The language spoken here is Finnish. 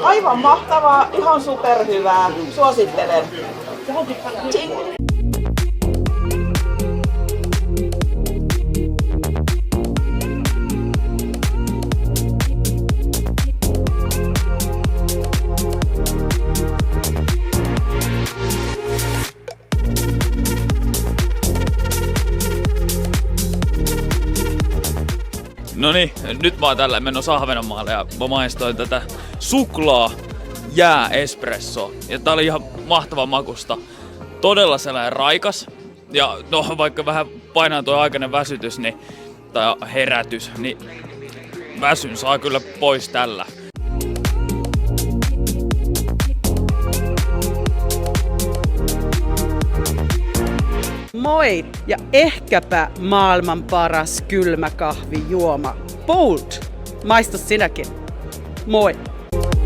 Aivan mahtavaa, ihan superhyvää. Suosittelen. Ching. Noniin, nyt mä oon tällä menossa Ahvenanmaalle ja mä maistoin tätä suklaa jää espresso. Ja tää oli ihan mahtavan makusta. Todella sellainen raikas. Ja no vaikka vähän painaa tuo aikainen väsytys tai herätys, niin väsyn saa kyllä pois tällä. Moi! Ja ehkäpä maailman paras kylmäkahvijuoma. Bold! Maista sinäkin. Moi!